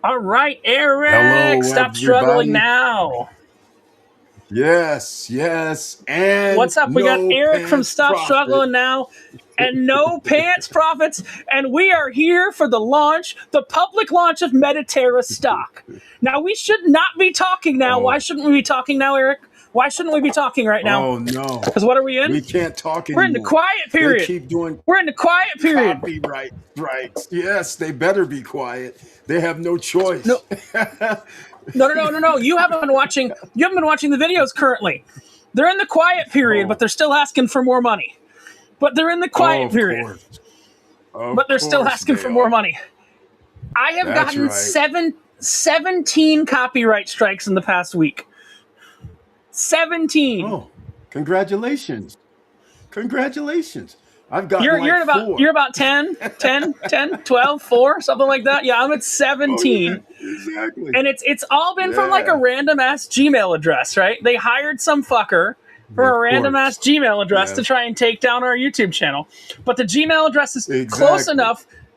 All right, Eric, Hello, stop struggling everybody. now. Yes, and What's up? We got no Eric from pants Stop profit. Struggling Now and No Pants Profits, and we are here for the launch, the public launch of Metaterra stock. Now, we should not be talking now. Why Oh, shouldn't we be talking now, Eric? Why shouldn't we be talking right now? oh no, Because what are we in? we can't talk We're in the anymore. quiet They period. keep doing We're in the quiet period. copyright strikes. Yes, they better be quiet. They have no No, choice. no. You haven't been watching. You haven't been watching the videos currently. They're in the quiet period, but Oh, they're still asking for more money. But they're in the quiet of period, course, of but they're still course asking they for more are. money. I have That's gotten right. 17 copyright strikes in the past week. 17. Oh, congratulations, congratulations. I've gotten You're like at about you're 4. about 10, 12, 4, something like that. Yeah, I'm at Oh yeah, 17. exactly. And it's all been from like a Yeah, random ass Gmail address, right? They hired some fucker for a of random course. ass Gmail address to Yes, try and take down our YouTube channel. But the Gmail address is exactly.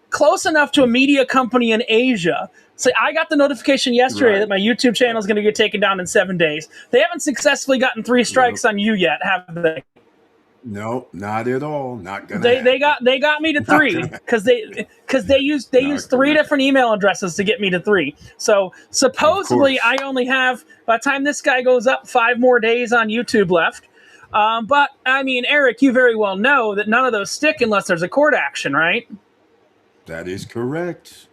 close enough to a media company in Asia. So I got the notification yesterday that Right, my YouTube channel is right. going to get taken down in 7 days. They haven't successfully gotten 3 Yep. strikes on you yet, have they? No, not at all. Not gonna They happen. got me to Not 3 gonna. because they used Not 3 gonna. different email addresses to get me to 3. So Of supposedly I course. only have, by the time this guy goes up, 5 more days on YouTube left. But I mean, Eric, you very well know that none of those stick unless there's a court action, right? That is correct.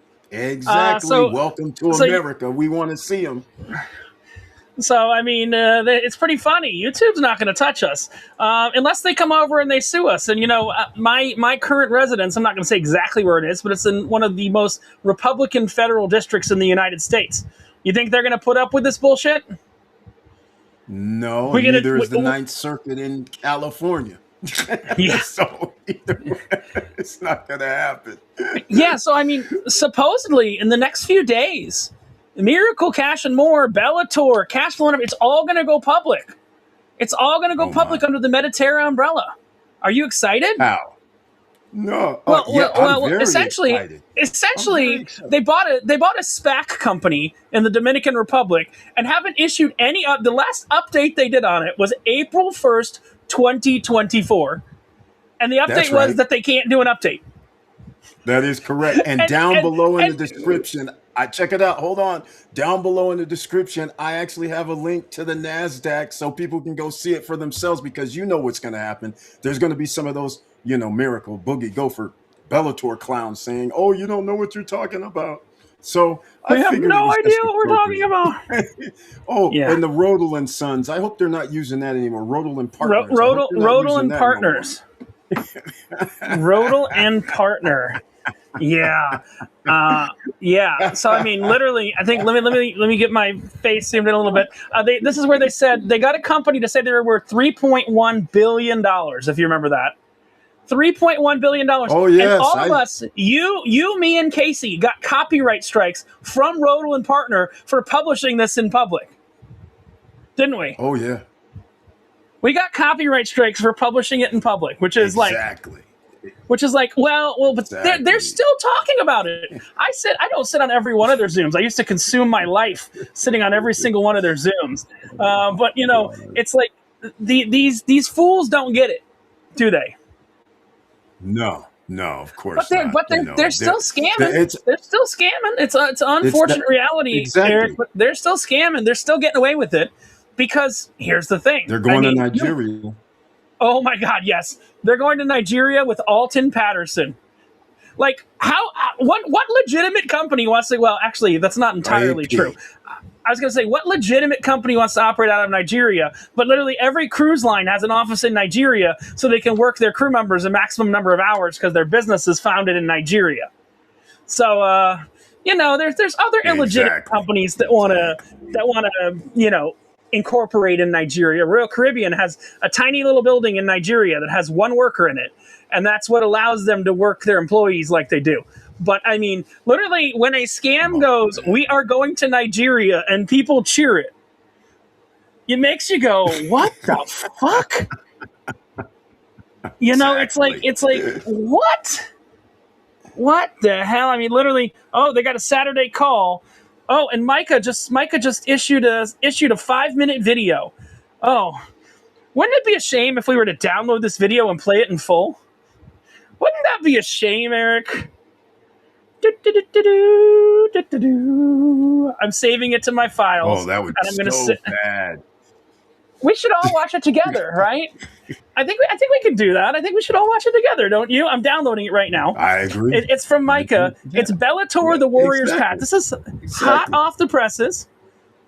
Uh, Exactly. so Welcome to so America. We want to see them. So I mean, it's pretty funny. YouTube's not going to touch us unless they come over and they sue us. And my current residence, I'm not going to say exactly where it is, but it's in one of the most Republican federal districts in the United States. You think they're going to put up with this bullshit? No, We get neither is the it. Ninth Circuit in California. Yeah, So it's not gonna happen. yeah. So I mean, supposedly in the next few days, Miracle Cash and More, Bellator, Cash Flow, it's all going to go public. It's all going to go Oh my. public under the Metaterra umbrella. Are you excited? How? No. Well, Yeah, well, I'm well very essentially, excited. I'm very essentially, excited. they bought a SPAC company in the Dominican Republic and haven't issued any up. The last update they did on it was April 1st, 2024, and the update That's was right. that they can't do an update. That is correct. And And down and below in the and description, I check it out. Hold on. Down below in the description, I actually have a link to the NASDAQ so people can go see it for themselves because you know what's going to happen. There's going to be some of those, Miracle, Boogie Gopher, Bellator clowns saying, oh, you don't know what you're talking about. So I we have figured it no was idea just what we're talking appropriate. about. Oh, Yeah, and the Rodel and Sons. I hope they're not using that anymore. Rodel and Partners. I hope they're not Rodel using and that no more. Partners, Rodel and Partner. Yeah. Yeah. So I mean, literally, I think let me get my face zoomed in a little bit. This is where they said they got a company to say they were worth $3.1 billion. If you remember that, $3.1 billion, Oh and yes, all of us, you, me, and Casey, got copyright strikes from Rodel and Partner for publishing this in public, didn't we? oh yeah, We got copyright strikes for publishing it in public, exactly. which is like, but they're Exactly. still talking about it. I don't sit on every one of their Zooms. I used to consume my life sitting on every single one of their Zooms. But it's like these fools don't get it, do they? No, no, of But course they're not. but they're still scamming. It's They're still scamming. It's an that unfortunate reality, Eric. exactly. But they're still scamming. They're still getting away with it because here's the thing. They're I going to mean, Nigeria. oh my God, yes, they're going to Nigeria with Alton Patterson. Like, how? What legitimate company wants to? Well, actually, that's not entirely true. AP. I was going to say, what legitimate company wants to operate out of Nigeria? But literally every cruise line has an office in Nigeria, so they can work their crew members a maximum number of hours because their business is founded in Nigeria. So, there's other illegitimate Exactly. companies Exactly. that want to incorporate in Nigeria. Royal Caribbean has a tiny little building in Nigeria that has one worker in it, and that's what allows them to work their employees like they do. But I mean, literally, when a scam Oh goes, man. "We are going to Nigeria," and people cheer it, it makes you go, "What the fuck?" Exactly. It's like what? What the hell? I mean, literally, oh, they got a Saturday call. Oh, and Micah just issued a 5-minute video. Oh, wouldn't it be a shame if we were to download this video and play it in full? Wouldn't that be a shame, Eric? I'm saving it to my files. Oh, that would be so bad. We should all watch it together, right? I think we can do that. I think we should all watch it together, don't you? I'm downloading it right now. I agree. It's from Micah. Yeah. It's Bellator the Warriors Path. This is hot off the presses.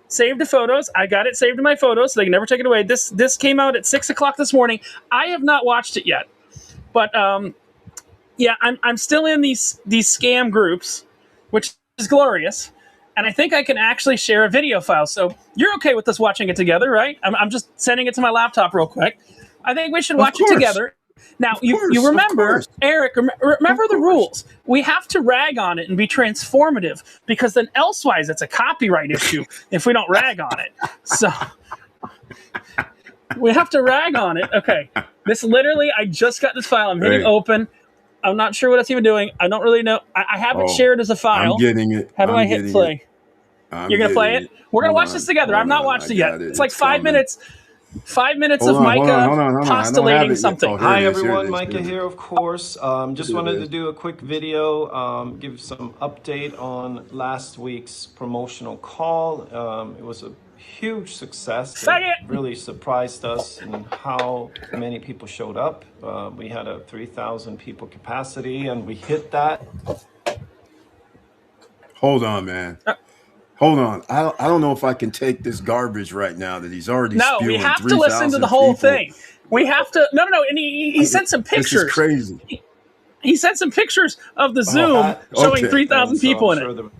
Saved the photos. I got it saved in my photos, so they can never take it away. This came out at 6 o'clock this morning. I have not watched it yet, but yeah, I'm still in these scam groups, which is glorious. And I think I can actually share a video file. So you're okay with us watching it together, right? I'm just sending it to my laptop real quick. I think we should watch it together. Now, you remember, Eric, remember the rules. We have to rag on it and be transformative, because then elsewise it's a copyright issue if we don't rag on it. So we have to rag on it. Okay. This literally, I just got this file. I'm hitting open. I'm not sure what it's even doing. I don't really know. I have it shared as a file. I'm getting it. How do I hit play? You're going to play it? We're going to watch this together. I've not watched it yet. It's like 5 minutes. 5 minutes of Micah postulating something. Hi, everyone. Micah here, of course. Just wanted to do a quick video, give some update on last week's promotional call. It was a huge success. It really surprised us in how many people showed up. We had a 3,000 people capacity, and we hit that. Hold on, man. Hold on. I don't know if I can take this garbage right now that he's already spewing. No, we have to listen to the whole thing. We have to. No. And he sent some pictures. This is crazy. He sent some pictures of the Zoom showing 3,000 people in it.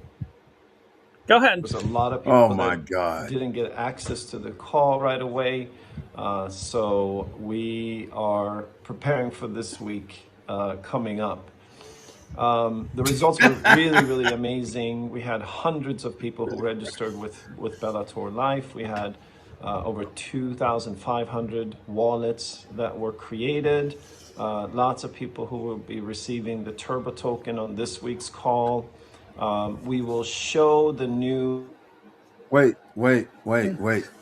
Go ahead. There's a lot of people that didn't get access to the call right away. So we are preparing for this week coming up. The results were really amazing. We had hundreds of people who registered with Bellator Life. We had over 2,500 wallets that were created. Lots of people who will be receiving the Turbo token on this week's call. We will show the new... Wait. Did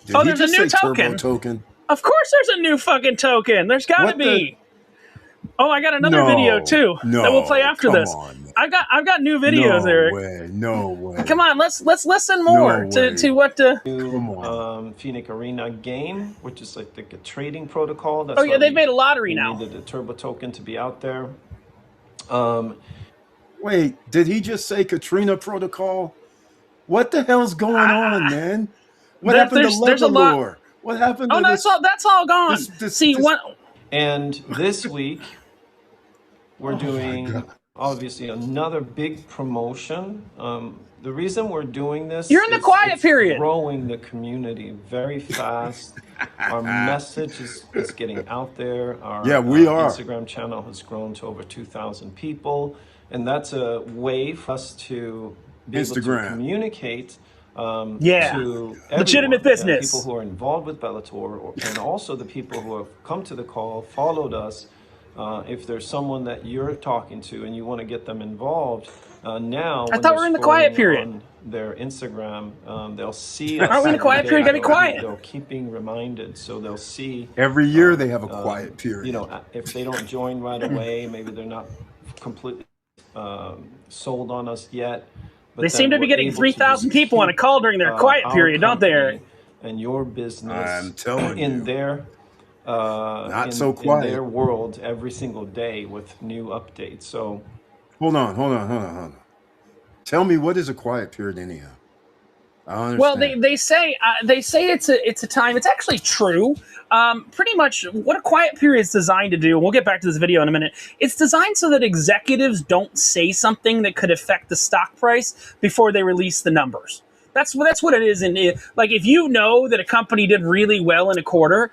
there's a new token? Of course there's a new fucking token. There's got to be. Oh, I got another video too that we'll play after this. I've got new videos, Eric. No way. Come on, let's listen more to what the new Phoenix Arena game, which is like the trading protocol. That's they've made a lottery now. We needed the Turbo token to be out there. Wait, did he just say Katrina protocol? What the hell's going on, man? What happened to Legalore? What happened to this? That's all gone. And this week, we're doing, obviously, another big promotion. The reason we're doing this You're in the quiet period. Growing the community very fast. Our message is getting out there. Our Instagram channel has grown to over 2,000 people. And that's a way for us to be able to communicate to legitimate business, people who are involved with Bellator, and also the people who have come to the call, followed us. If there's someone that you're talking to and you want to get them involved, now I thought we're in the quiet period. On their Instagram, they'll see us. Aren't we in the quiet period? Gotta be quiet. They'll keep being reminded, so they'll see. Every year they have a quiet period. You know, if they don't join right away, maybe they're not completely sold on us yet. But they seem to be getting 3,000 people on a call during their quiet period, don't they, Eric? And your business, I'm telling you, in their in their world every single day with new updates. So, hold on. Tell me, what is a quiet period anyhow? I understand. Well, they say it's a time. It's actually true. Pretty much what a quiet period is designed to do, and we'll get back to this video in a minute, it's designed so that executives don't say something that could affect the stock price before they release the numbers. That's what it is. Like, if you know that a company did really well in a quarter,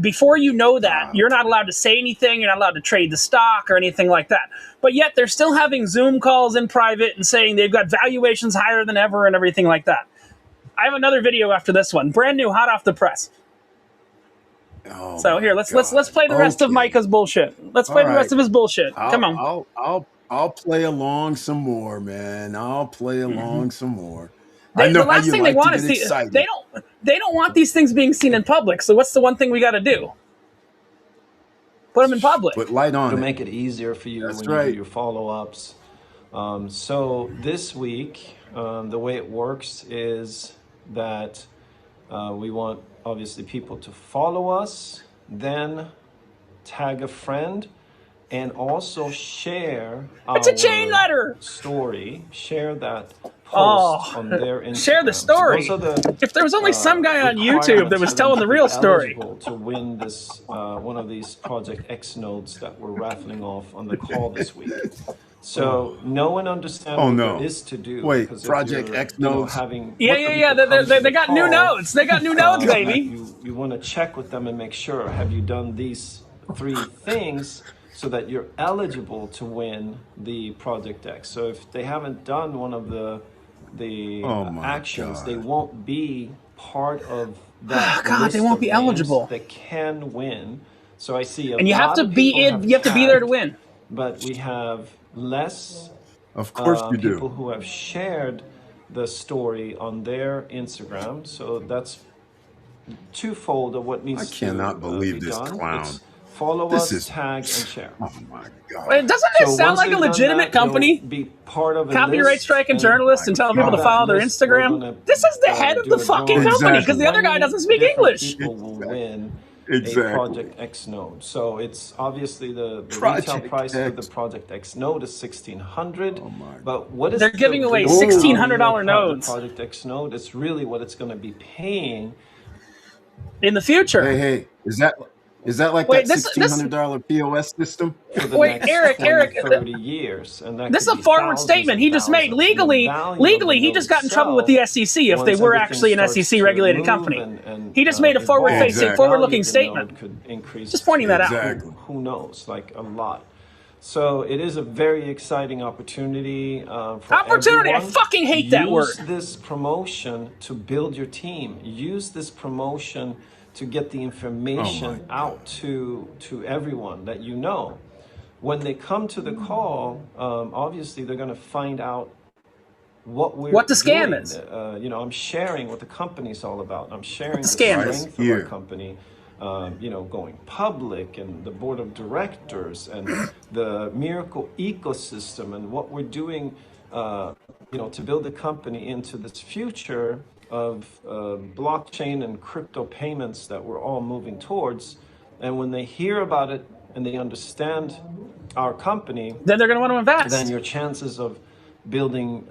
before you know that, you're not allowed to say anything, you're not allowed to trade the stock or anything like that. But yet they're still having Zoom calls in private and saying they've got valuations higher than ever and everything like that. I have another video after this one, brand new, hot off the press. Oh, so here, let's play the rest of Micah's bullshit. Let's play the rest of his bullshit. Come on. I'll play along some more, man. I'll play along some more. I know The last how you thing like they want to is get excited. they don't want these things being seen in public. So what's the one thing we got to do? Put them in public. Put light on It'll it. make it easier for you That's when you right. do your follow-ups. So this week, the way it works is that we want obviously people to follow us, then tag a friend, and also share It's a chain our letter. story. Share that post on their Instagram. Share the story. So those are the If there was only some guy on YouTube that was requirements telling the to real be story. eligible to win this one of these Project X nodes that we're raffling off on the call this week. So no one understands what there is to do. Wait, because if Project you're, X you know, nodes? having Yeah. They got new nodes. They got new nodes, baby. You want to check with them and make sure, have you done these 3 things so that you're eligible to win the Project X. So if they haven't done one of the actions, they won't be part of that list they won't of be names eligible. that can win. So I see a And you have lot to of be people in. You have to be there to win. but we have less Of course you do. people who have shared the story on their Instagram. So that's twofold of what needs to believe be this done. clown. It's follow us, tag, and share. Oh my God. Wait, doesn't this sound like a legitimate company? Be part of a Copyright list striking journalists and telling people to follow their Instagram. This is the head of the fucking company because the other guy doesn't speak English. People will win a Project X node. So it's obviously the retail price for the Project X node is $1,600. Oh my. But what is they're giving away $1,600 nodes? The Project X node, it's really what it's going to be paying in the future. Hey, is that like that $1,600 POS system? For the next Eric, 30 years. And that this is a forward statement he just made. Legally, he just got in trouble with the SEC if they were actually an SEC regulated company. He just made a forward-looking statement. Just pointing that out. Who knows? Like a lot. So it is a very exciting opportunity for opportunity. Everyone. I fucking hate that word. Use this promotion to build your team. Use this promotion to get the information out to everyone that you know. When they come to the call, obviously they're going to find out what the scam doing. is. I'm sharing what the company's all about. I'm sharing the strength of our company. Going public and the board of directors and the miracle ecosystem and what we're doing, to build the company into this future of blockchain and crypto payments that we're all moving towards. And when they hear about it and they understand our company, then they're going to want to invest. Then your chances of building,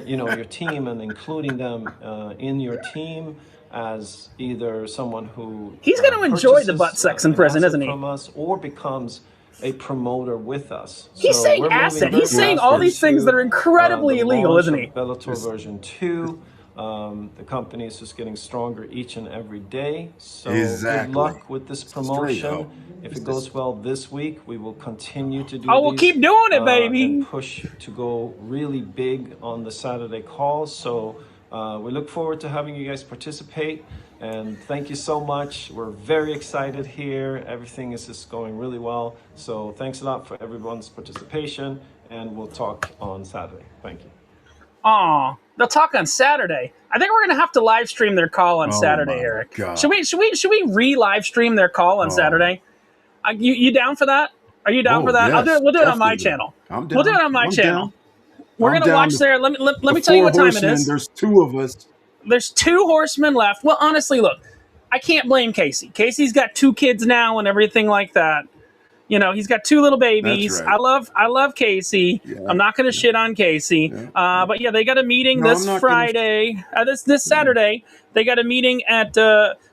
your team and including them in your team as either someone who he's going to enjoy the butt sex in prison, isn't he? From us, or becomes a promoter with us. He's saying asset. He's saying all these things that are incredibly illegal, isn't he? Bellator version 2. The company is just getting stronger each and every day. So good luck with this promotion. If it goes well this week, we will continue to do we'll keep doing it, baby. And push to go really big on the Saturday calls. So we look forward to having you guys participate. And thank you so much. We're very excited here. Everything is just going really well. So thanks a lot for everyone's participation. And we'll talk on Saturday. Thank you. Aw, they'll talk on Saturday. I think we're gonna have to live stream their call on Saturday, Eric. God. Should we re-live stream their call on Saturday? You down for that? Are you down for that? Yes, we'll do it on my channel. I'm down. We'll do it on my channel. Down. We're gonna watch there. Let me tell you what time it is. There's 2 of us. There's 2 horsemen left. Well, honestly, look, I can't blame Casey. Casey's got 2 kids now and everything like that. He's got 2 little babies. That's right. I love Casey. Yeah. I'm not going to shit on Casey. Yeah. But yeah, they got a meeting this Friday. This Saturday. They got a meeting at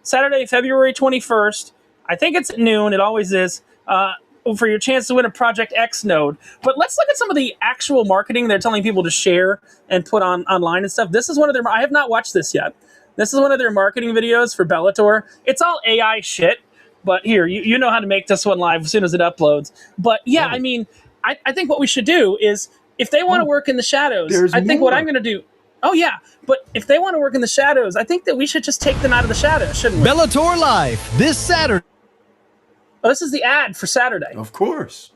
Saturday, February 21st. I think it's at noon. It always is. For your chance to win a Project X node. But let's look at some of the actual marketing they're telling people to share and put online and stuff. This is one of their. I have not watched this yet. This is one of their marketing videos for Bellator. It's all AI shit. But here, you know how to make this one live as soon as it uploads. But yeah, I mean, I think what we should do is, if they want to work in the shadows, I think what I'm going to do. Oh yeah, but if they want to work in the shadows, I think that we should just take them out of the shadows, shouldn't we? Bellator Life this Saturday. Oh, this is the ad for Saturday. Of course.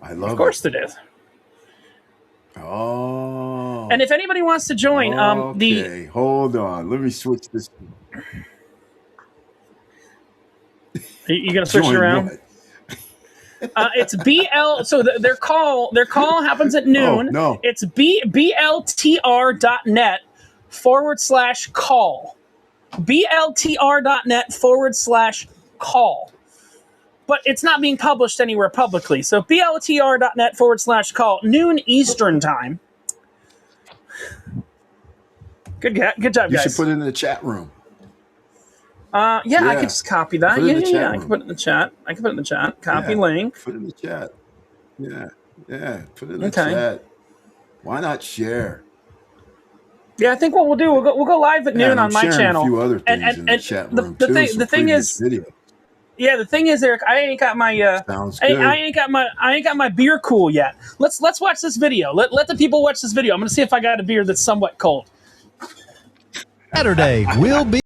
I love it. Of course it is. Oh. And if anybody wants to join, okay, hold on. Let me switch this. You gonna switch it around? What? It's BL. So their call happens at noon. Oh, no. It's bltr.net/call. bltr.net/call. But it's not being published anywhere publicly. So bltr.net/call, noon Eastern time. Good job, guys. You should put it in the chat room. Yeah, I could just copy that. Yeah. I can put it in the chat. Copy link. Put it in the chat. Yeah. Put it in the chat. Why not share? Yeah, I think what we'll do, we'll go live at noon on my channel. A few other things in the chat room too. The thing is, Eric, I ain't got my Sounds good. I ain't got my beer cool yet. Let's watch this video. Let the people watch this video. I'm gonna see if I got a beer that's somewhat cold. Saturday will be.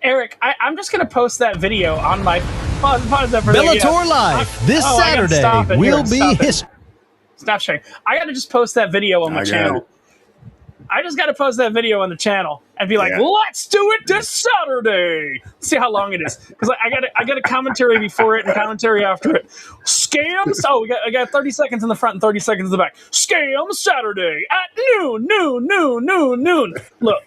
Eric, I'm just gonna post that video on my pause that for Bellator Life this Saturday will be history. Stop sharing. I got to just post that video on the channel. I just got to post that video on the channel and be like, let's do it this Saturday. See how long it is. Because I got a commentary before it and commentary after it. Scams. Oh, I got 30 seconds in the front and 30 seconds in the back. Scam Saturday at noon. Look,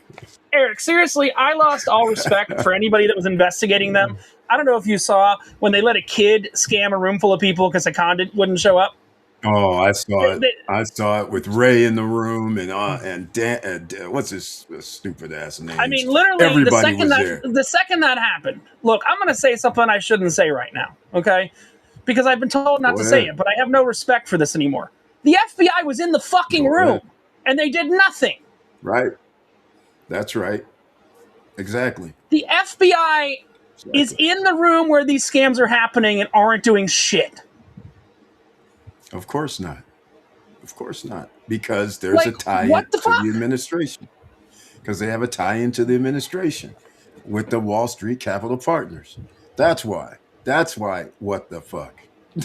Eric, seriously, I lost all respect for anybody that was investigating them. I don't know if you saw when they let a kid scam a room full of people because a con wouldn't show up. Oh, I saw it. I saw it with Ray in the room and Dan, what's his stupid ass name? I mean, literally, the second that happened. Look, I'm going to say something I shouldn't say right now, okay? Because I've been told not to say it, but I have no respect for this anymore. The FBI was in the fucking room, and they did nothing. Right. That's right. Exactly. The FBI is in the room where these scams are happening and aren't doing shit. Of course not. Of course not. Because there's a tie to the administration. Because they have a tie into the administration with the Wall Street Capital Partners. That's why. That's why. What the fuck?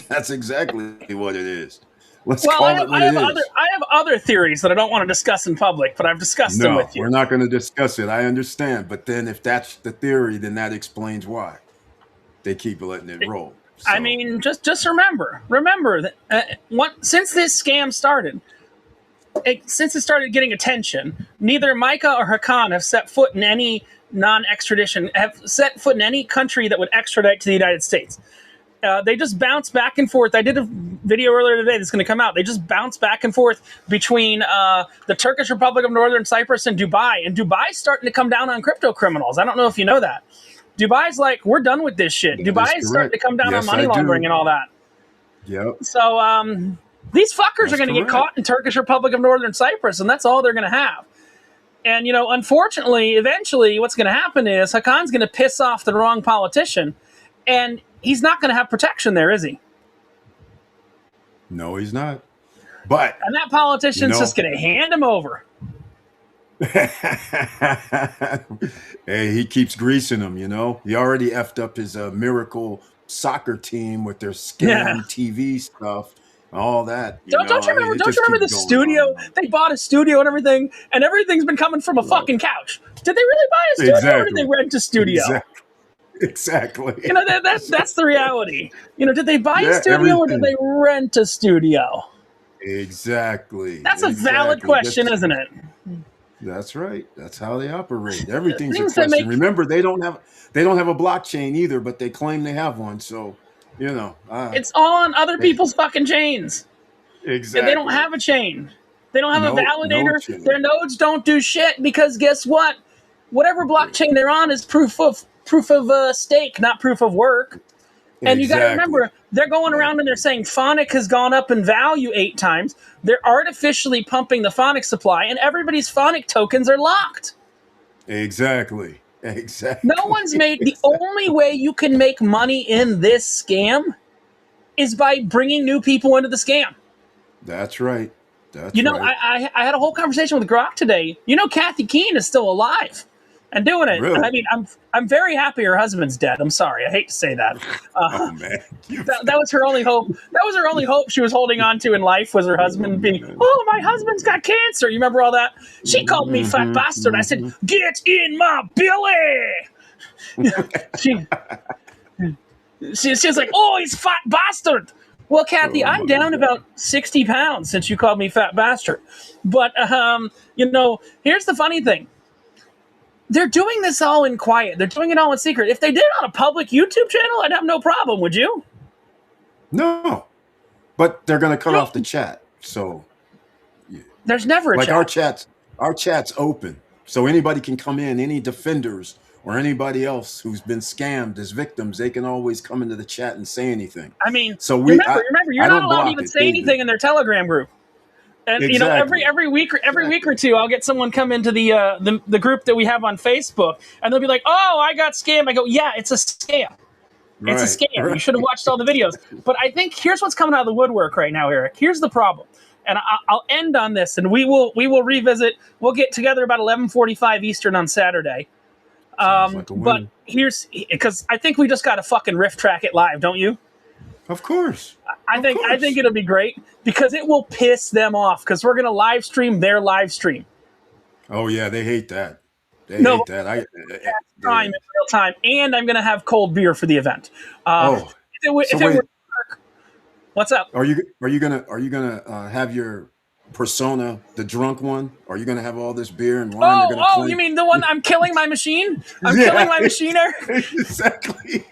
That's exactly what it is. Let's call it what it is. I have other theories that I don't want to discuss in public, but I've discussed them with you. We're not going to discuss it. I understand. But then if that's the theory, then that explains why they keep letting it roll. So. I mean, just remember that since this scam started, since it started getting attention, neither Micah or Hakan have set foot in any non-extradition, have set foot in any country that would extradite to the United States. They just bounce back and forth. I did a video earlier today that's going to come out. They just bounce back and forth between the Turkish Republic of Northern Cyprus and Dubai. And Dubai's starting to come down on crypto criminals. I don't know if you know that. Dubai's like, we're done with this shit. Dubai's starting to come down on money laundering and all that. Yep. So these fuckers are going to get caught in Turkish Republic of Northern Cyprus, and that's all they're going to have. And, unfortunately, eventually what's going to happen is Hakan's going to piss off the wrong politician, and he's not going to have protection there, is he? No, he's not. And that politician's just going to hand him over. Hey, he keeps greasing them, He already effed up his miracle soccer team with their scam TV stuff. All that. Don't you remember the studio? They bought a studio and everything's been coming from a fucking couch. Did they really buy a studio or did they rent a studio? Exactly. That's the reality. Did they buy a studio or did they rent a studio? Exactly. That's a valid question, isn't it? That's right. That's how they operate. Everything's a question. Remember, they don't have a blockchain either, but they claim they have one. So, it's all on other people's fucking chains. Exactly. They don't have a chain. They don't have a validator. Their nodes don't do shit because guess what? Whatever blockchain they're on is proof of stake, not proof of work. And you got to remember, they're going around and they're saying Phonic has gone up in value 8 times. They're artificially pumping the Phonic supply, and everybody's Phonic tokens are locked. Exactly. No one's made. The only way you can make money in this scam is by bringing new people into the scam. That's right. I had a whole conversation with Grok today. Kathy Keene is still alive and doing it. Really? I mean, I'm very happy her husband's dead. I'm sorry. I hate to say that. Oh man, that was her only hope. That was her only hope she was holding on to in life was her husband being, oh, my husband's got cancer. You remember all that? She called me fat bastard. I said, get in my belly. She's like, oh, he's fat bastard. Well, Kathy, I'm down about 60 pounds since you called me fat bastard. But, here's the funny thing. They're doing this all in quiet. They're doing it all in secret. If they did it on a public YouTube channel, I'd have no problem, would you? No. But they're going to cut off the chat. So there's never a chat. Our chat's open. So anybody can come in, any defenders or anybody else who's been scammed as victims, they can always come into the chat and say anything. I mean, remember, you're not allowed to even say anything in their Telegram group. And every week or two, I'll get someone come into the group that we have on Facebook, and they'll be like, "Oh, I got scammed." I go, "Yeah, it's a scam. It's a scam. Right. You should have watched all the videos." But I think here's what's coming out of the woodwork right now, Eric. Here's the problem, and I'll end on this, and we will revisit. We'll get together about 11:45 Eastern on Saturday. But here's because I think we just got to fucking riff track it live, don't you? Of course. I think it'll be great because it will piss them off because we're going to live stream their live stream. Oh, yeah. They hate that. They hate that. In real time. And I'm going to have cold beer for the event. What's up? Are you gonna have your persona, the drunk one? Are you gonna have all this beer and wine? You mean the one I'm killing my machine? I'm killing my machine, Eric? Exactly.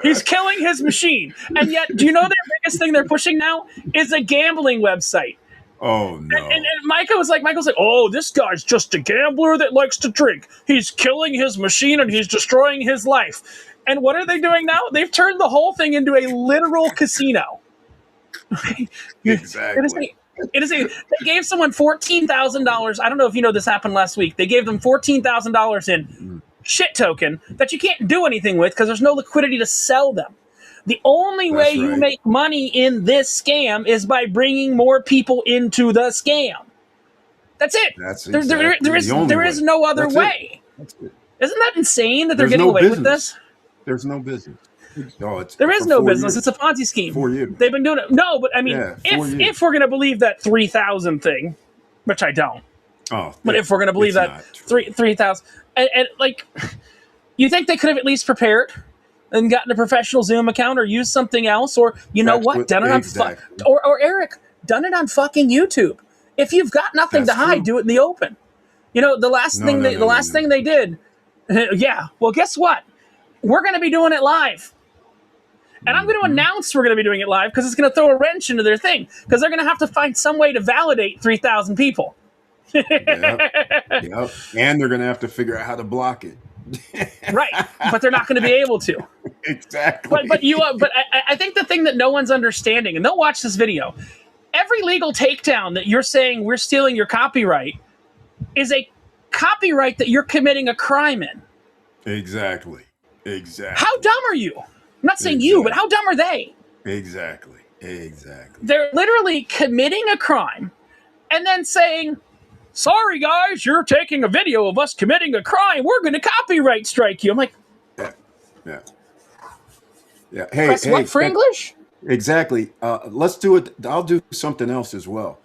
He's killing his machine. And yet, do you know their biggest thing they're pushing now is a gambling website. Oh, no. And Michael's like, oh, this guy's just a gambler that likes to drink. He's killing his machine and he's destroying his life. And what are they doing now? They've turned the whole thing into a literal casino. Exactly. They gave someone $14,000. I don't know if you know this happened last week. They gave them $14,000 in shit token that you can't do anything with because there's no liquidity to sell them. The only way you make money in this scam is by bringing more people into the scam. That's it. There is no other way. Isn't that insane that they're getting away with this? There's no business. No, there is no business. It's a Ponzi scheme. 4 years. They've been doing it. No, but I mean, if we're going to believe that 3,000 thing, which I don't. But if we're going to believe that 3,000, and like, you think they could have at least prepared and gotten a professional Zoom account or used something else, or done it on or Eric, done it on fucking YouTube. If you've got nothing to hide, do it in the open. The last thing they did. Yeah. Well, guess what? we're going to be doing it live. And I'm going to announce we're going to be doing it live because it's going to throw a wrench into their thing because they're going to have to find some way to validate 3,000 people. Yep. And they're going to have to figure out how to block it. Right. But they're not going to be able to. Exactly. But I think the thing that no one's understanding, and they'll watch this video, every legal takedown that you're saying we're stealing your copyright is a copyright that you're committing a crime in. Exactly. How dumb are you? I'm not saying you, but how dumb are they? Exactly. They're literally committing a crime and then saying, sorry, guys, you're taking a video of us committing a crime. We're going to copyright strike you. I'm like, yeah. Hey, press what for English? Exactly. Let's do it. I'll do something else as well.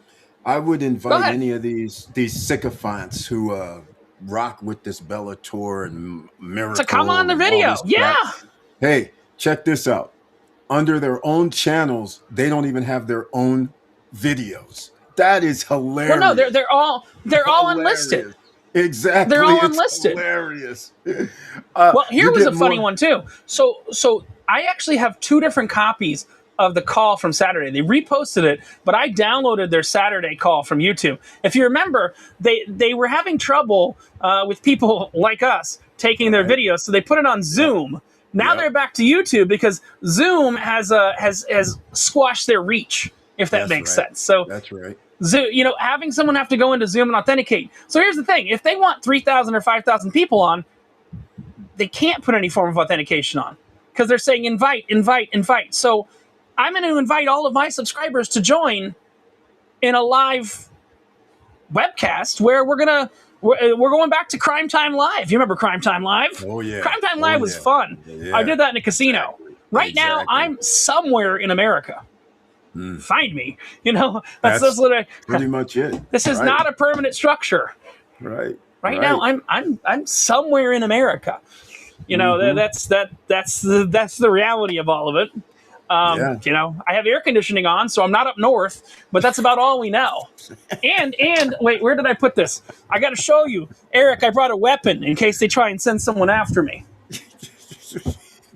I would invite any of these sycophants who rock with this Bellator and Miracle to come on the video. Yeah. Hey, check this out. Under their own channels, they don't even have their own videos. That is hilarious. Well, no, they're all unlisted. Exactly. They're all unlisted. Hilarious. Well, here was a funny one too. So I actually have 2 different copies of the call from Saturday. They reposted it, but I downloaded their Saturday call from YouTube. If you remember, they were having trouble with people like us taking their videos, so they put it on Zoom. Now they're back to YouTube because Zoom has squashed their reach, if that makes sense. So that's right. Zoom, having someone have to go into Zoom and authenticate. So here's the thing: if they want 3,000 or 5,000 people on, they can't put any form of authentication on because they're saying invite. So I'm going to invite all of my subscribers to join in a live webcast where we're going back to Crime Time Live. You remember Crime Time Live? Oh, yeah. Crime Time Live was fun. Yeah. I did that in a casino. Right now, I'm somewhere in America. Find me. That's literally pretty much it. This is not a permanent structure. Right. Right now, I'm somewhere in America. That's the reality of all of it. I have air conditioning on, so I'm not up north, but that's about all we know. And wait, where did I put this? I got to show you. Eric, I brought a weapon in case they try and send someone after me.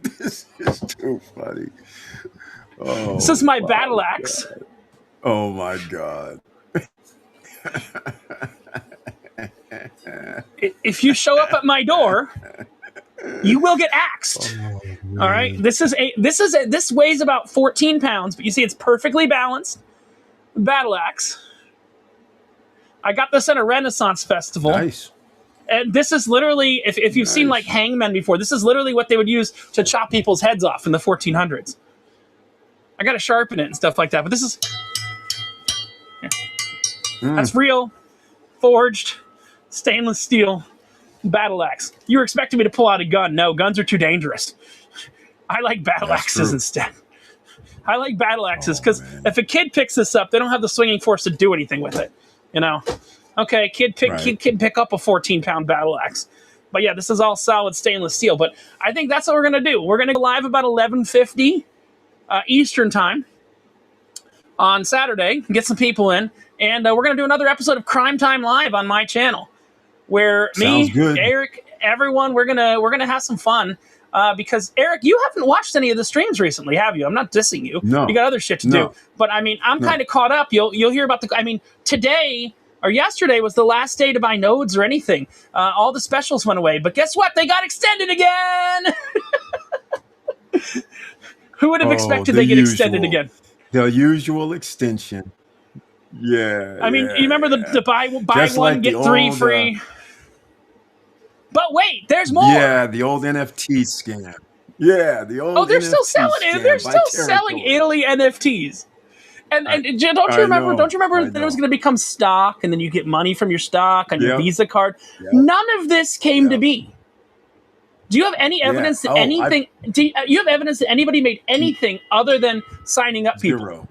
This is too funny. Oh, this is my battle axe. God. Oh, my God. If you show up at my door, you will get axed. All right. This weighs about 14 pounds, but you see it's perfectly balanced. Battle axe. I got this at a Renaissance festival. Nice. And this is literally, if you've seen like hangmen before, this is literally what they would use to chop people's heads off in the 1400s. I got to sharpen it and stuff like that, but this is that's real, forged, stainless steel battle axe. You were expecting me to pull out a gun. No, guns are too dangerous. I like battle axes instead. I like battle axes because if a kid picks this up, they don't have the swinging force to do anything with it. Okay, kid pick up a 14-pound battle axe. But yeah, this is all solid stainless steel. But I think that's what we're gonna do. We're gonna go live about 11:50 Eastern time on Saturday. Get some people in, and we're gonna do another episode of Crime Time Live on my channel, where me, Eric, everyone, we're gonna have some fun. Because Eric, you haven't watched any of the streams recently, have you? I'm not dissing you. No. You got other shit to do. But I mean, I'm kind of caught up. You'll hear about today or yesterday was the last day to buy nodes or anything. All the specials went away. But guess what? They got extended again. Who would have expected they get extended again? The usual extension. Yeah. I mean, you remember the buy just one, like get 3 free? But wait, there's more. Yeah, the old NFT scam. Yeah, the old. Oh, they're NFT still selling it. They're still selling Italy NFTs. And don't you remember? Don't you remember that it was going to become stock, and then you get money from your stock on your Visa card? Yep. None of this came to be. Do you have any evidence that anything? Do you have evidence that anybody made anything other than signing up people? Zero.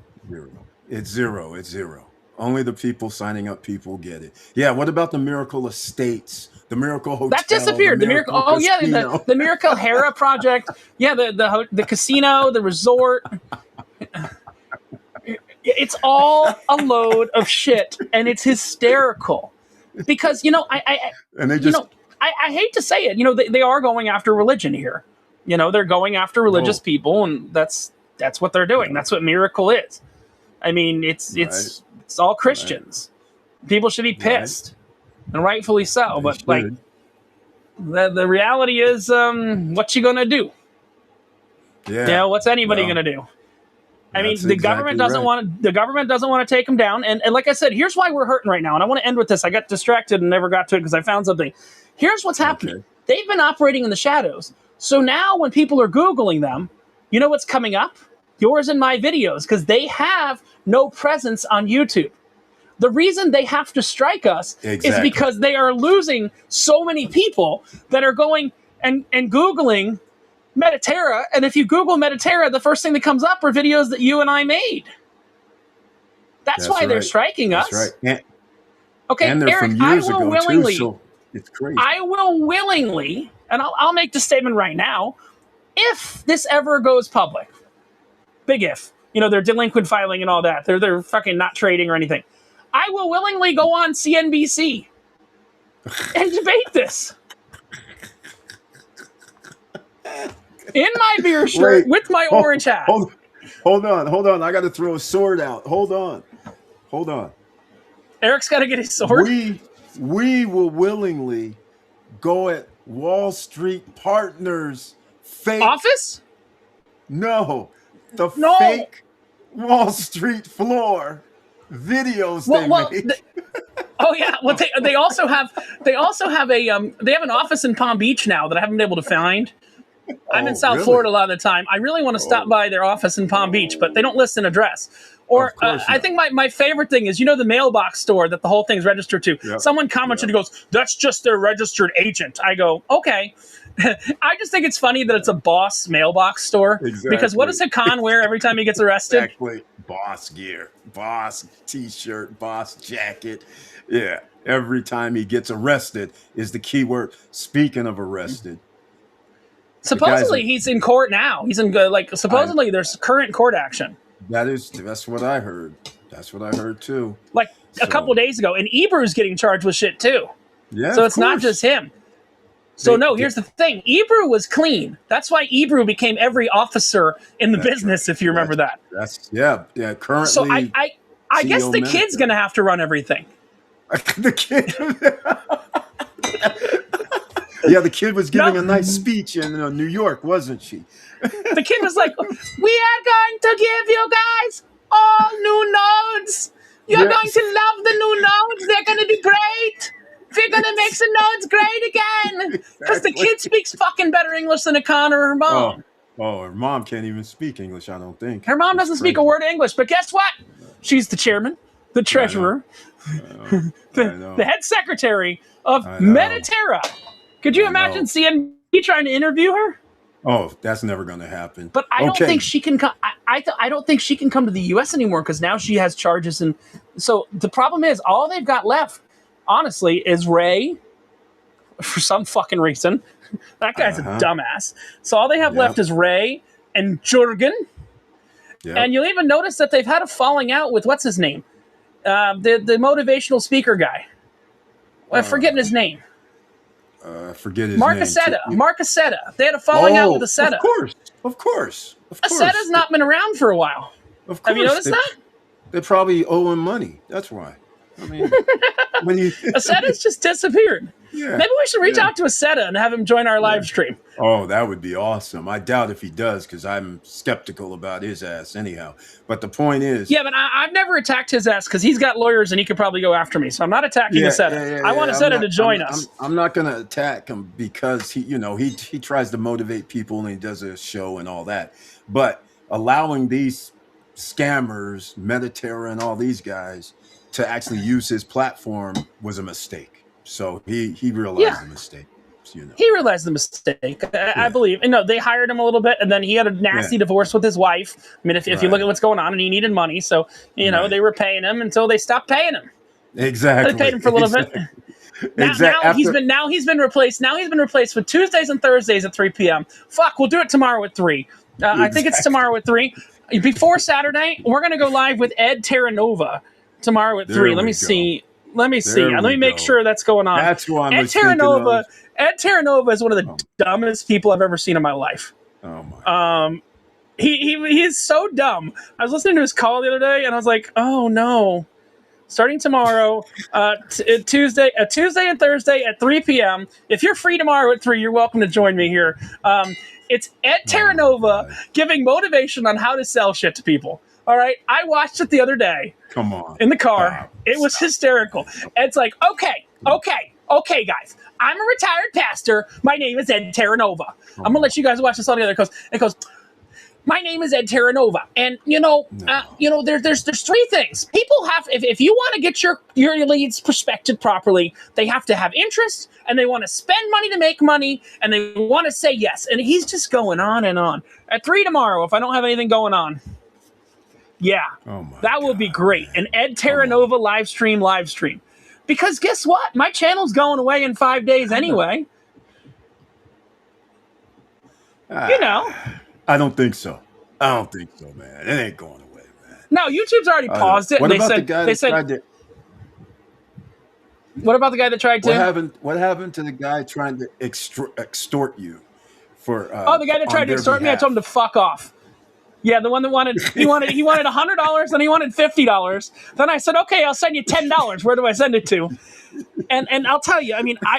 It's zero. Only the people signing up people get it. Yeah. What about the Miracle Estates? The Miracle Hotel. That disappeared. The Miracle. Oh yeah, the Miracle Hera project. Yeah, the casino, the resort. It's all a load of shit, and it's hysterical. Because I hate to say it. They are going after religion here. You know, they're going after religious people, and that's what they're doing. That's what Miracle is. I mean, it's all Christians. People should be pissed, and rightfully so. But like, the reality is, what you gonna do? Yeah, you know, what's anybody gonna do? I mean, the government doesn't want to. The government doesn't want to take them down. And like I said, here's why we're hurting right now. And I want to end with this. I got distracted and never got to it because I found something. Here's what's happening. They've been operating in the shadows. So now when people are Googling them, you know what's coming up? Yours and my videos, because they have no presence on YouTube. The reason they have to strike us is because they are losing so many people that are going and Googling Metaterra, and if you Google Metaterra, the first thing that comes up are videos that you and I made. That's why they're striking us. That's right. Okay, and they're Eric, from years ago willingly, too, so it's crazy. I will willingly, and I'll make the statement right now, if this ever goes public, big if, you know, they're delinquent filing and all that, they're fucking not trading or anything, I will willingly go on CNBC and debate this. In my beer shirt with my orange hat. Hold on. I got to throw a sword out. Hold on. Eric's got to get his sword. We will willingly go at Wall Street Partners fake office. No, fake Wall Street floor videos they make. Oh yeah. Well, they also have an office in Palm Beach now that I haven't been able to find. I'm in South Florida a lot of the time. I really want to stop by their office in Palm Beach, but they don't list an address. Or I think my favorite thing is, you know, the mailbox store that the whole thing's registered to. Yep. Someone commented and goes, "That's just their registered agent." I go, okay. I just think it's funny that it's a Boss mailbox store. Because what does Hakan wear every time he gets arrested? Exactly. Boss gear, Boss t-shirt, Boss jacket. Yeah. Every time he gets arrested is the key word. Speaking of arrested. Supposedly he's in court now. He's in supposedly there's current court action. That's what I heard. That's what I heard too. Like a couple of days ago, and Ebru's getting charged with shit too. Yeah. So it's not just him. So here's the thing. Ebru was clean. That's why Ebru became every officer in the business. If you remember that. Currently. So I guess the kid's gonna have to run everything. The kid. Yeah, the kid was giving a nice speech in New York, wasn't she? The kid was like, "We are going to give you guys all new nodes. You're going to love the new nodes. They're going to be great. We're going to make the nodes great again." Because the kid speaks fucking better English than Hakan or her mom. Oh, her mom can't even speak English, I don't think. Her mom doesn't speak a word of English, but guess what? She's the chairman, the treasurer, the head secretary of Metaterra. Could you imagine CNBC trying to interview her? Oh, that's never going to happen. But I don't think she can come. I don't think she can come to the U.S. anymore because now she has charges. And so the problem is, all they've got left, honestly, is Ray. For some fucking reason, that guy's a dumbass. So all they have left is Ray and Jurgen. Yep. And you'll even notice that they've had a falling out with what's his name, the motivational speaker guy. I'm forgetting his name. Forget his Mark name. Mark Aceta. They had a falling out with Aceta. Of course. Aceta's not been around for a while. Of course. Have you noticed that? They probably owe him money. That's why. I mean, Aceta's just disappeared. Yeah. Maybe we should reach out to Aceta and have him join our live stream. Oh, that would be awesome. I doubt if he does because I'm skeptical about his ass anyhow. But the point is... Yeah, but I've never attacked his ass because he's got lawyers and he could probably go after me. So I'm not attacking Aceta. I want Aceta to join us. I'm not going to attack him because he tries to motivate people and he does a show and all that. But allowing these scammers, Metaterra and all these guys to actually use his platform was a mistake. So he realized the mistake. He realized the mistake. I believe. And they hired him a little bit, and then he had a nasty divorce with his wife. I mean, if you look at what's going on, and he needed money, so they were paying him until they stopped paying him. Exactly. They paid him for a little bit. Now he's been replaced. Now he's been replaced with Tuesdays and Thursdays at 3 p.m. Fuck, we'll do it tomorrow at 3. I think it's tomorrow at 3. Before Saturday, we're gonna go live with Ed Terranova tomorrow at 3. Let me see. Let me make sure that's going on. That's who I'm Ed Terranova Ed Terranova is one of the dumbest people I've ever seen in my life. Oh my God. He is so dumb. I was listening to his call the other day, and I was like, oh no. Starting tomorrow, Tuesday and Thursday at 3 p.m. If you're free tomorrow at 3, you're welcome to join me here. It's Ed Terranova giving motivation on how to sell shit to people. All right? I watched it the other day. Come on. In the car. It was hysterical. Ed's like, okay, guys. I'm a retired pastor. My name is Ed Terranova. I'm going to let you guys watch this all together. It goes, my name is Ed Terranova, and there's three things. People have, if you want to get your leads prospected properly, they have to have interest, and they want to spend money to make money, and they want to say yes. And he's just going on and on. At 3 tomorrow, if I don't have anything going on, that will be great. An Ed Terranova live stream. Because guess what? My channel's going away in 5 days anyway. I don't think so. Man. It ain't going away, man. No, YouTube's already paused it. What and about they the guy that tried to? What about the guy that tried to? What happened to the guy trying to extort you for? The guy that tried to extort me. I told him to fuck off. Yeah, the one that wanted he wanted $100, then he wanted $50. Then I said, okay, I'll send you $10. Where do I send it to? And I'll tell you, I mean, I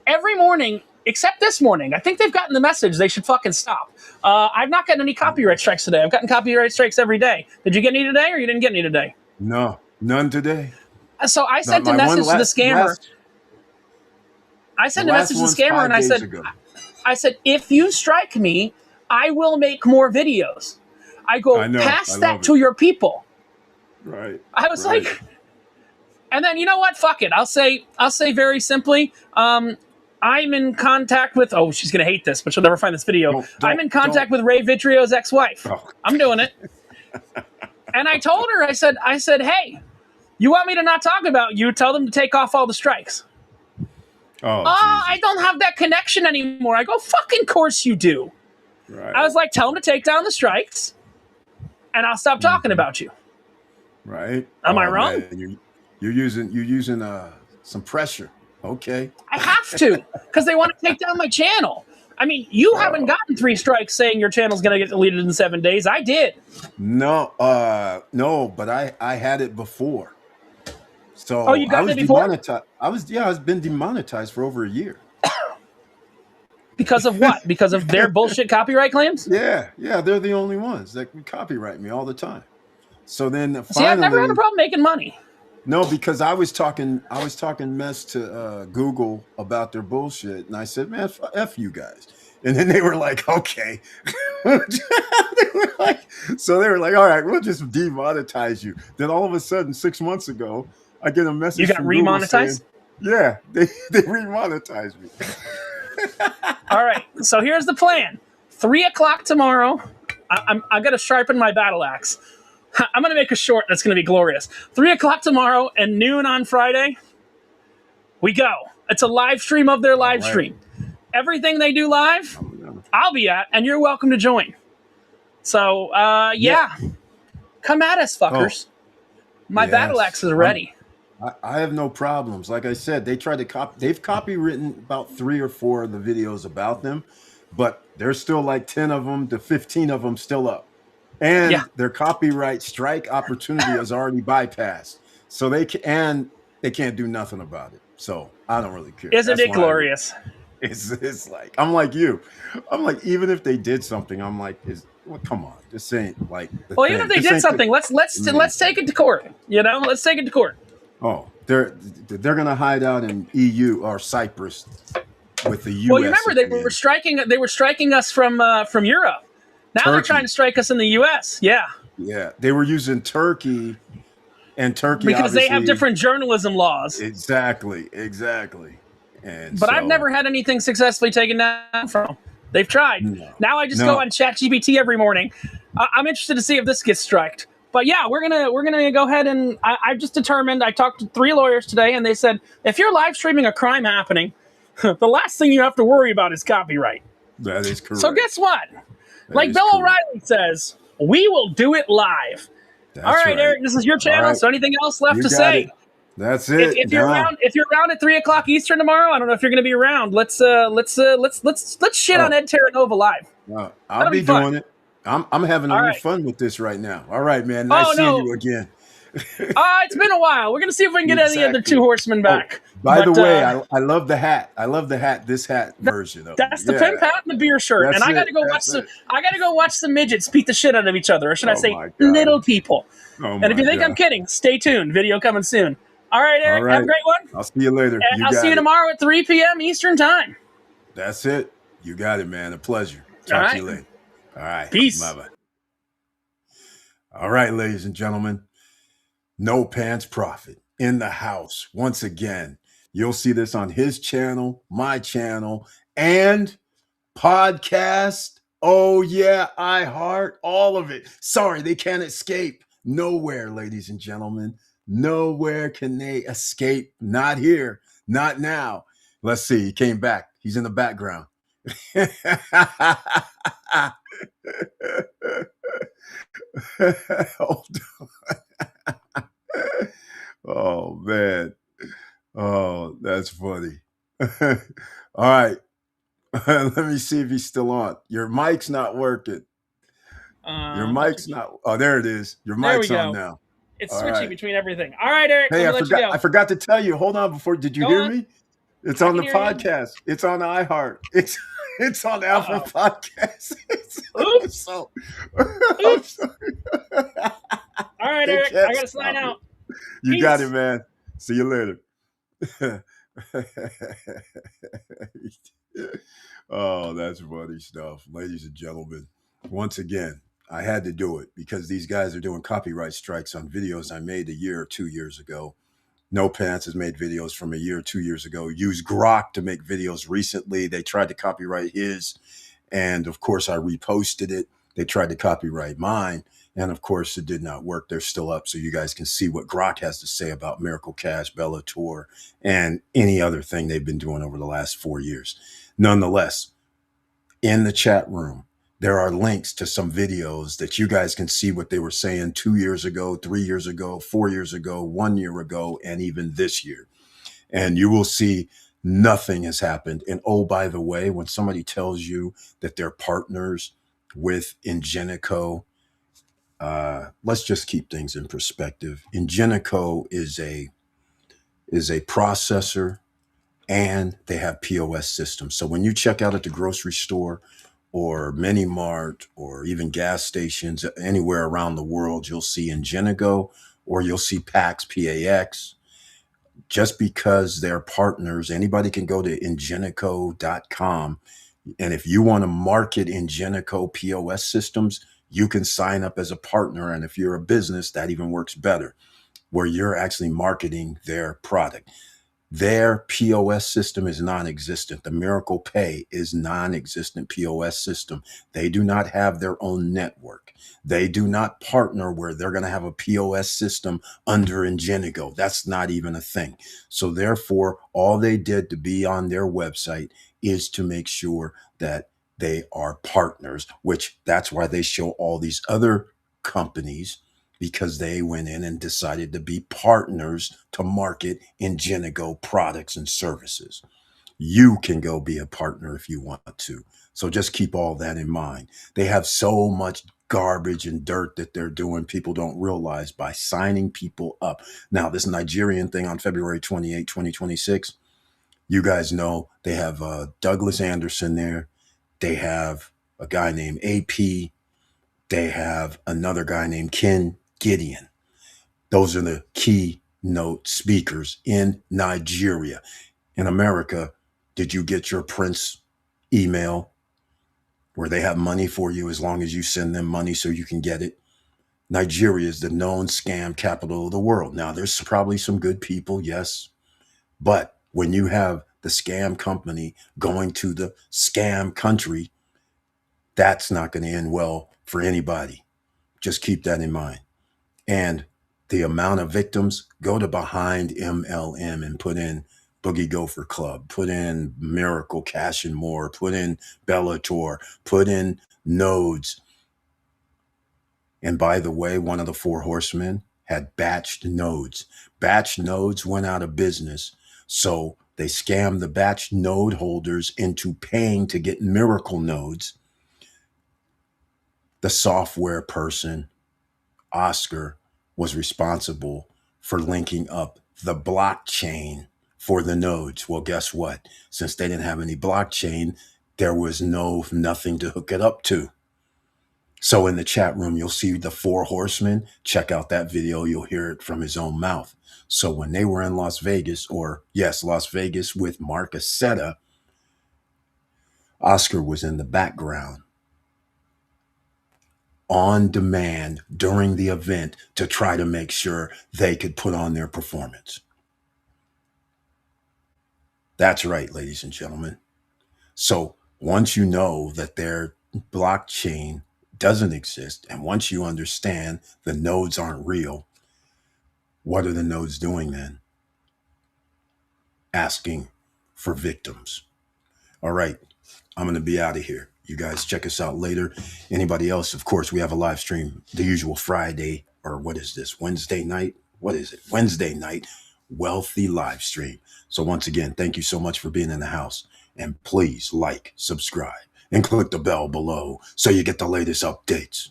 every morning. Except this morning. I think they've gotten the message. They should fucking stop. I've not gotten any copyright strikes today. I've gotten copyright strikes every day. Did you get any today, or you didn't get any today? No, none today. So I sent a message to the scammer. I sent a message to the scammer, and I said, if you strike me, I will make more videos. I go, pass that to your people. Right. I was like, and then you know what? Fuck it. I'll say very simply, I'm in contact with, she's going to hate this, but she'll never find this video. I'm in contact with Ray Vitrio's ex-wife. I'm doing it. And I told her, I said, hey, you want me to not talk about you? Tell them to take off all the strikes. I don't have that connection anymore. I go, fucking course you do. Right. I was like, tell them to take down the strikes, and I'll stop talking about you. Right. Am I wrong? Man, you're using some pressure. Okay. I have to, because they want to take down my channel. I mean, you haven't gotten 3 strikes saying your channel's going to get deleted in 7 days. I did. No, but I had it before. So you got it before? I was been demonetized for over a year. Because of what? Because of their bullshit copyright claims? Yeah, they're the only ones that copyright me all the time. So then finally, I've never had a problem making money. No, because I was talking mess to Google about their bullshit, and I said, "Man, f you guys." And then they were like, "Okay." They were like, "All right, we'll just demonetize you." Then all of a sudden, 6 months ago, I get a message. You got remonetized? Yeah, they remonetized me. All right, so here's the plan: 3 o'clock tomorrow. I got to sharpen my battle axe. I'm going to make a short that's going to be glorious. 3 o'clock tomorrow and noon on Friday, we go. It's a live stream of their live stream. Everything they do live, I'll be at, and you're welcome to join. So, come at us, fuckers. My battle axe is ready. I have no problems. Like I said, they tried to they've copywritten about 3 or 4 of the videos about them, but there's still like 10 of them to 15 of them still up. And their copyright strike opportunity is already bypassed. So they can't do nothing about it. So I don't really care. Isn't it glorious? It's like, I'm like you. I'm like, even if they did something, I'm like, come on, this ain't like. Even if they did something, let's take it to court. Let's take it to court. Oh, they're gonna hide out in EU or Cyprus with the US. Well, you remember they were striking us from Europe. Now they're trying to strike us in the U.S. Yeah. Yeah, they were using Turkey, and Turkey because they have different journalism laws. Exactly. But I've never had anything successfully taken down from them. They've tried. Now I just go on ChatGPT every morning. I'm interested to see if this gets striked. But yeah, we're gonna go ahead and I've just determined. I talked to 3 lawyers today, and they said if you're live streaming a crime happening, the last thing you have to worry about is copyright. That is correct. So guess what? Like Bill O'Reilly says, we will do it live. All right, Eric, this is your channel. Right. So anything else left to say? That's it. If you're around at 3:00 Eastern tomorrow, I don't know if you're going to be around. Let's shit on Ed Terranova live. I'll be doing it. I'm having a little fun with this right now. All right, man. Nice seeing you again. It's been a while. We're going to see if we can get any of the two horsemen back. By the way, I love the hat. I love the hat. This hat version of that's the pimp hat and the beer shirt. And I got to go watch some midgets beat the shit out of each other, or should I say, little people. And if you think I'm kidding, stay tuned. Video coming soon. All right, Eric. Have a great one. I'll see you later. I'll see you tomorrow at 3 p.m. Eastern time. That's it. You got it, man. A pleasure. Talk to you later. All right. Peace. Bye-bye. All right, ladies and gentlemen. No Pants Prophet in the house. Once again, you'll see this on his channel, my channel, and podcast. Oh, yeah, iHeart, all of it. Sorry, they can't escape. Nowhere, ladies and gentlemen. Nowhere can they escape. Not here. Not now. Let's see. He came back. He's in the background. Hold on. Oh, man. Oh, that's funny. All right. Let me see if he's still on. Your mic's not working. Your mic's not. Oh, there it is. Your mic's on now. It's switching between everything. All right, Eric. Hey, I forgot to tell you. Hold on before. Did you hear me? It's on the podcast. It's on iHeart. It's on Apple Podcasts. Oops. I'm sorry. All right, Eric. I gotta sign out. You got it, man. See you later. Oh, that's funny stuff. Ladies and gentlemen, once again, I had to do it because these guys are doing copyright strikes on videos I made a year or 2 years ago. No Pants has made videos from a year or 2 years ago. Used Grok to make videos recently. They tried to copyright his. And of course, I reposted it. They tried to copyright mine. And of course, it did not work. They're still up. So you guys can see what Grok has to say about Miracle Cash, Bellator, and any other thing they've been doing over the last 4 years. Nonetheless, in the chat room, there are links to some videos that you guys can see what they were saying 2 years ago, 3 years ago, 4 years ago, 1 year ago, and even this year. And you will see nothing has happened. And oh, by the way, when somebody tells you that they're partners with Ingenico, let's just keep things in perspective. Ingenico is a processor, and they have POS systems. So when you check out at the grocery store or Mini Mart or even gas stations anywhere around the world, you'll see Ingenico or you'll see PAX, PAX. Just because they're partners, anybody can go to ingenico.com. And if you want to market Ingenico POS systems, you can sign up as a partner. And if you're a business, that even works better, where you're actually marketing their product. Their POS system is non-existent. The Miracle Pay is non-existent POS system. They do not have their own network. They do not partner where they're going to have a POS system under Ingenico. That's not even a thing. So therefore, all they did to be on their website is to make sure that they are partners, which that's why they show all these other companies, because they went in and decided to be partners to market Ingenico products and services. You can go be a partner if you want to. So just keep all that in mind. They have so much garbage and dirt that they're doing, people don't realize, by signing people up. Now, this Nigerian thing on February 28, 2026, you guys know they have Douglas Anderson there. They have a guy named AP. They have another guy named Ken Gideon. Those are the keynote speakers in Nigeria. In America, did you get your Prince email where they have money for you as long as you send them money so you can get it? Nigeria is the known scam capital of the world. Now, there's probably some good people, yes. But when you have the scam company going to the scam country, that's not going to end well for anybody. Just keep that in mind. And the amount of victims, go to behind MLM and put in Boogie Gopher Club, put in Miracle Cash and More, put in Bellator, put in Nodes. And by the way, one of the four horsemen had batched nodes. Batched nodes went out of business. So they scammed the batched node holders into paying to get miracle nodes. The software person, Oscar, was responsible for linking up the blockchain for the nodes. Well, guess what? Since they didn't have any blockchain, there was nothing to hook it up to. So in the chat room, you'll see the 4 horsemen. Check out that video. You'll hear it from his own mouth. So when they were in Las Vegas, Las Vegas with Mark Aceta, Oscar was in the background on demand during the event to try to make sure they could put on their performance. That's right, ladies and gentlemen. So once you know that their blockchain doesn't exist, and once you understand the nodes aren't real, what are the nodes doing then? Asking for victims. All right, I'm going to be out of here. You guys check us out later. Anybody else? Of course, we have a live stream, the usual Friday, or what is this? Wednesday night? What is it? Wednesday night, wealthy live stream. So once again, thank you so much for being in the house. And please like, subscribe, and click the bell below so you get the latest updates.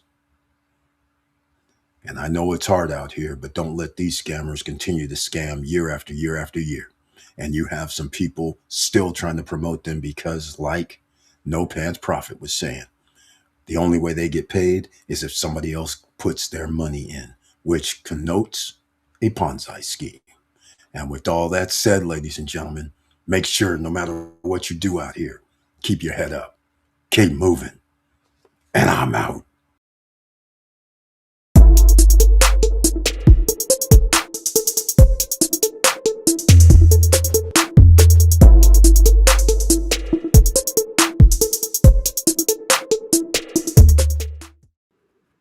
And I know it's hard out here, but don't let these scammers continue to scam year after year after year. And you have some people still trying to promote them because, like No Pants Prophet was saying, the only way they get paid is if somebody else puts their money in, which connotes a Ponzi scheme. And with all that said, ladies and gentlemen, make sure no matter what you do out here, keep your head up, keep moving, and I'm out.